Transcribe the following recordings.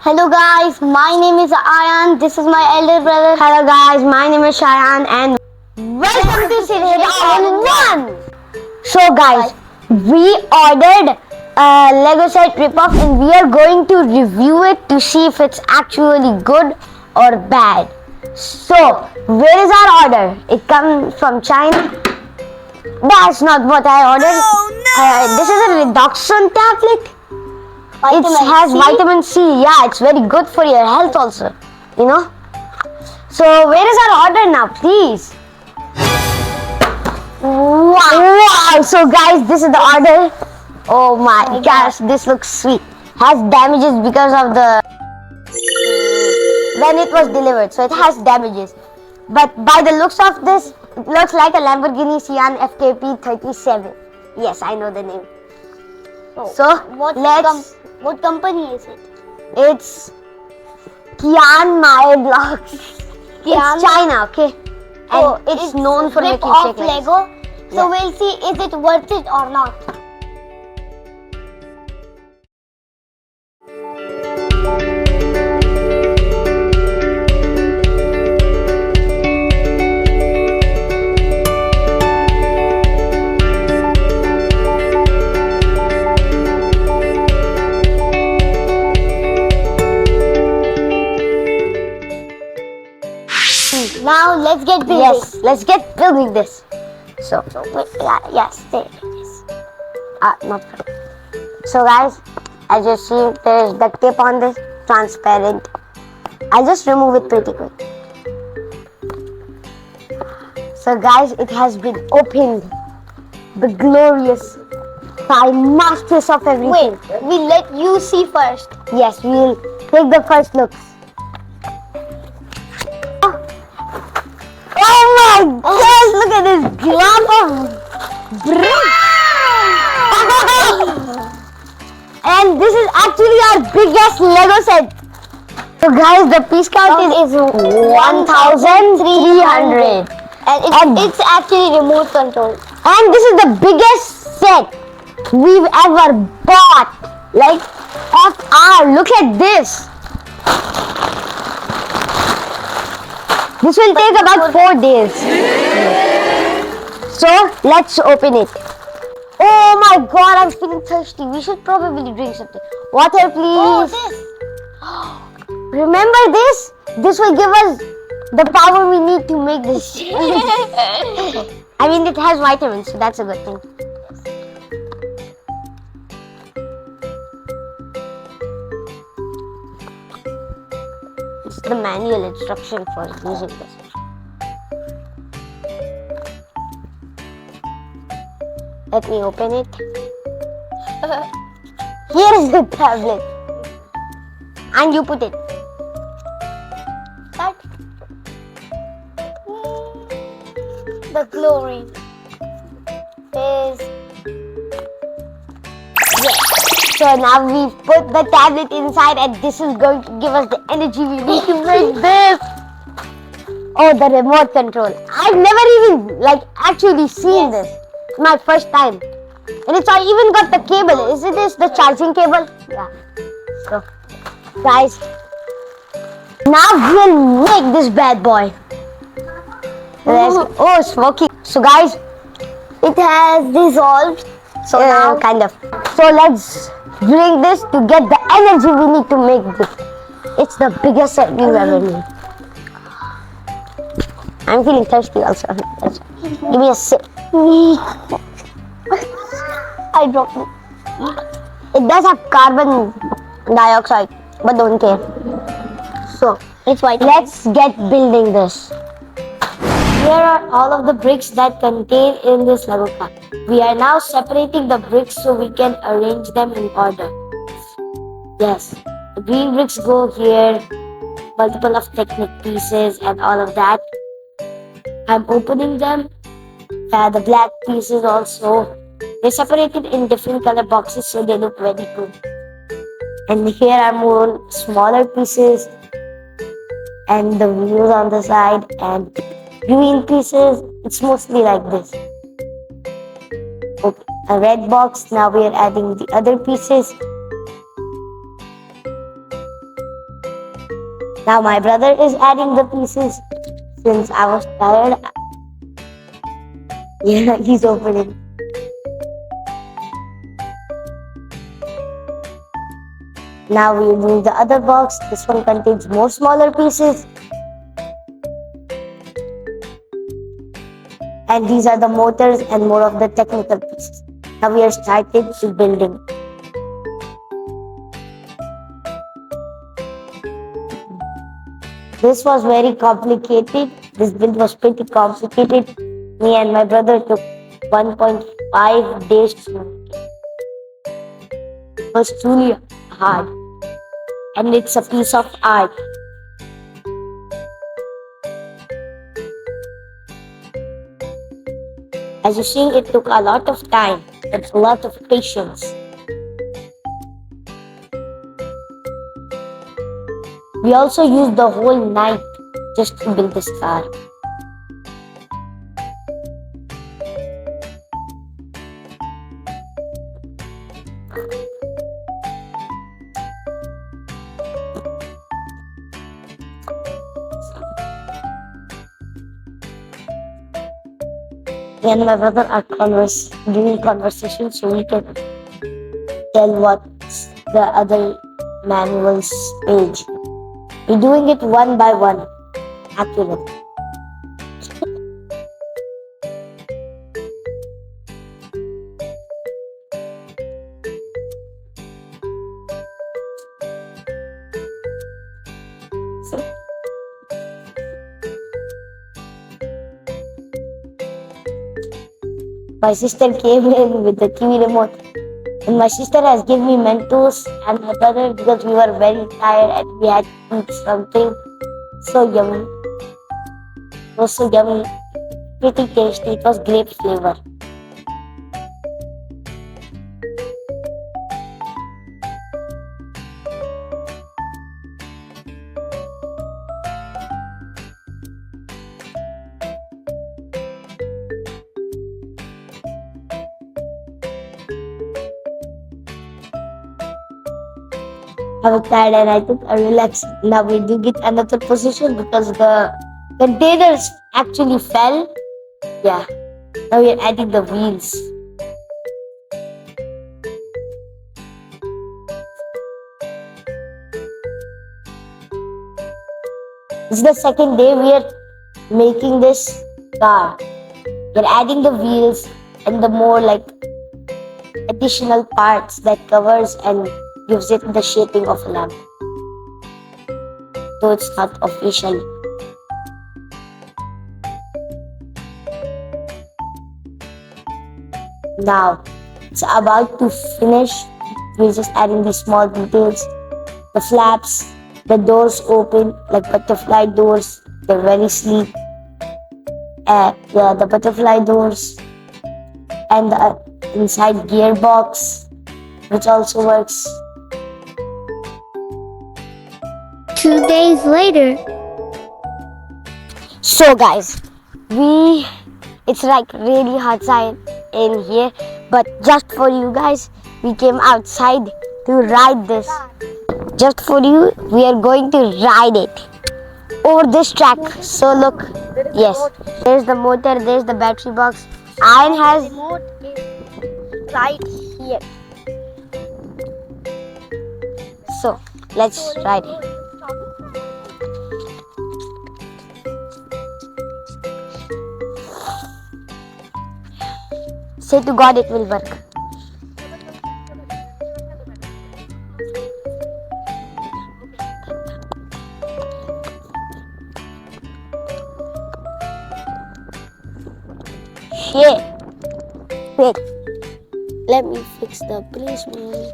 Hello guys, my name is Ayan. This is my elder brother. Hello guys, my name is Shayan and welcome to Sidhid All-in-One. So guys, we ordered a Lego set ripoff and we are going to review it to see if it's actually good or bad. So, where is our order? It comes from China. That's not what I ordered. This is a reduction tablet. It has vitamin C. Yeah, it's very good for your health also. You know. So where is our order now, please? Wow. So guys, this is the order. Oh my gosh, this looks sweet. Has damages because of the when it was delivered. So it has damages. But by the looks of this, it looks like a Lamborghini Shayan FKP 37. Yes, I know the name. So what company is it? It's QIANMAI blocks. It's China, okay? And it's known for making off fake Lego. Legos. So we'll see is it worth it or not. Now let's get building. Yes, let's get building this. So Yes, there it is. not good. So guys, as you see, there's duct tape on this, transparent. I'll just remove it pretty quick. So guys, it has been opened. The glorious five masters of everything. Wait, we'll let you see first. Yes, we'll take the first looks. Oh my gosh, look at this glove of brick. And this is actually our biggest Lego set. So guys, the piece count is 1,300. And it's actually remote control. And this is the biggest set we've ever bought. Like, look at this. This will take about 4 days. So, let's open it. Oh my god, I'm feeling thirsty. We should probably drink something. Water, please. Oh, Remember this? This will give us the power we need to make this. I mean, it has vitamins, so that's a good thing. It's the manual instruction for using this. Let me open it. Here is the tablet. And you put it. that the glory is So now we put the tablet inside and this is going to give us the energy we need to make this. Oh, the remote control. I've never even actually seen this. It's my first time. And it's even got the cable. Is this the charging cable? Yeah. So, guys, now we'll make this bad boy. Oh, smoky. So guys, it has dissolved. So now kind of. So let's drink this to get the energy we need to make this. It's the biggest set we've ever made. I'm feeling thirsty also. Give me a sip. I dropped it. It does have carbon dioxide, but don't care. So It's white. let's get building this. Here are all of the bricks that contain in this Lego pack. We are now separating the bricks so we can arrange them in order. Yes, the green bricks go here, multiple of technic pieces and all of that. I'm opening them. The black pieces also. They're separated in different color boxes so they look very good. And here are more smaller pieces and the wheels on the side and green pieces. It's mostly like this. Okay, a red box. Now we are adding the other pieces. Now my brother is adding the pieces. Since I was tired, yeah, he's opening. Now we are doing the other box. This one contains more smaller pieces. And these are the motors and more of the technical pieces. Now we are started to building. This was very complicated. This build was pretty complicated. Me and my brother took 1.5 days to make it. It was truly hard. And it's a piece of art. As you see, it took a lot of time and a lot of patience. We also used the whole night just to build this car. Me and my brother are doing conversation so we can tell what's the other manual's page. We're doing it one by one, accurate. My sister came in with the TV remote, and my sister has given me Mentos and my brother because we were very tired and we had to eat something so yummy. It was so yummy, pretty tasty. It was grape flavor. I was tired and I took a relax. Now we do get another position because the containers actually fell. Yeah. Now we are adding the wheels. This is the second day we are making this car. We're adding the wheels and the more like additional parts that covers and gives it the shaping of a lamp. Though it's not official. Now, it's about to finish. We're just adding these small details. The flaps, the doors open like butterfly doors. They're very sleek. Yeah, the butterfly doors. And the inside gearbox, which also works. 2 days later. So guys, it's like really hot side in here, but just for you guys, we came outside to ride this. Just for you, we are going to ride it over this track. So look, yes, there's the motor, there's the battery box. Iron has right here. So let's ride it. Say to God it will work. Shit. Wait. Let me fix the placement.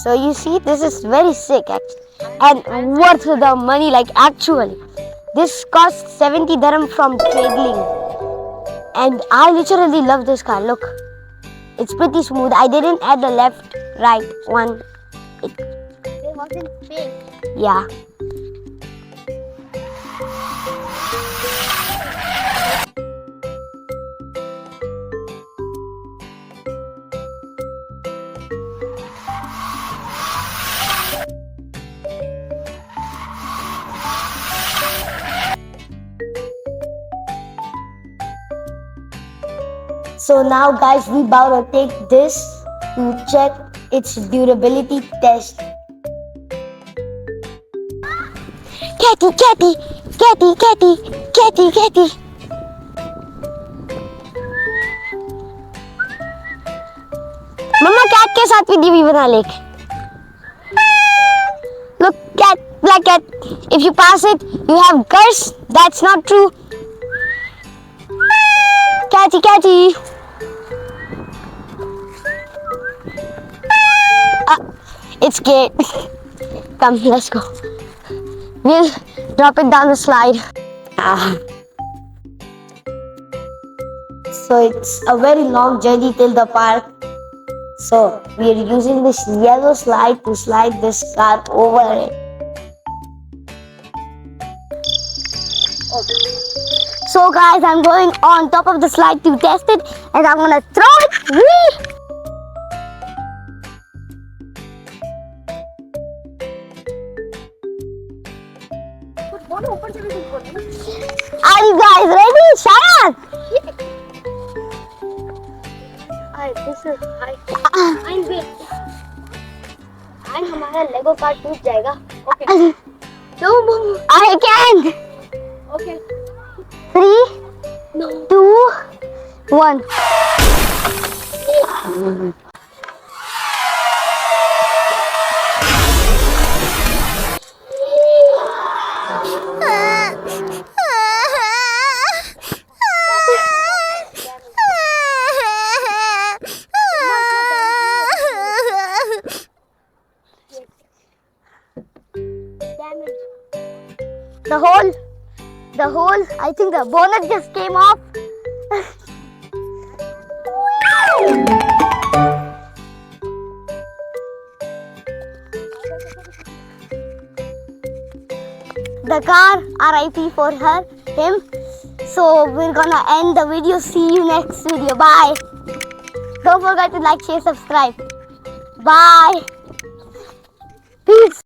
So you see, this is very sick actually. And worth the money, like actually. This cost 70 dirham from Trading. And I literally love this car. Look, it's pretty smooth. I didn't add the left, right one. It wasn't fake. Yeah. So now guys, we about to take this to check its durability test. Catty, catty, catty, catty, catty, catty. Mamma cat के साथ भी DV बना ले. Look, cat, black cat. If you pass it, you have curse. That's not true. Catty, catty. It's scared. Come, let's go. We'll drop it down the slide. So it's a very long journey till the park. So we are using this yellow slide to slide this car over it. So guys, I'm going on top of the slide to test it, and I'm gonna throw it. Whee! Are you guys ready? Shayan! This is high. And हमारा लेगो car टूट जाएगा. Okay. No, mom. I can. Okay. 3, No. 2, 1. The whole, I think the bonnet just came off. The car, RIP for him. So we're gonna end the video. See you next video. Bye. Don't forget to like, share, subscribe. Bye. Peace.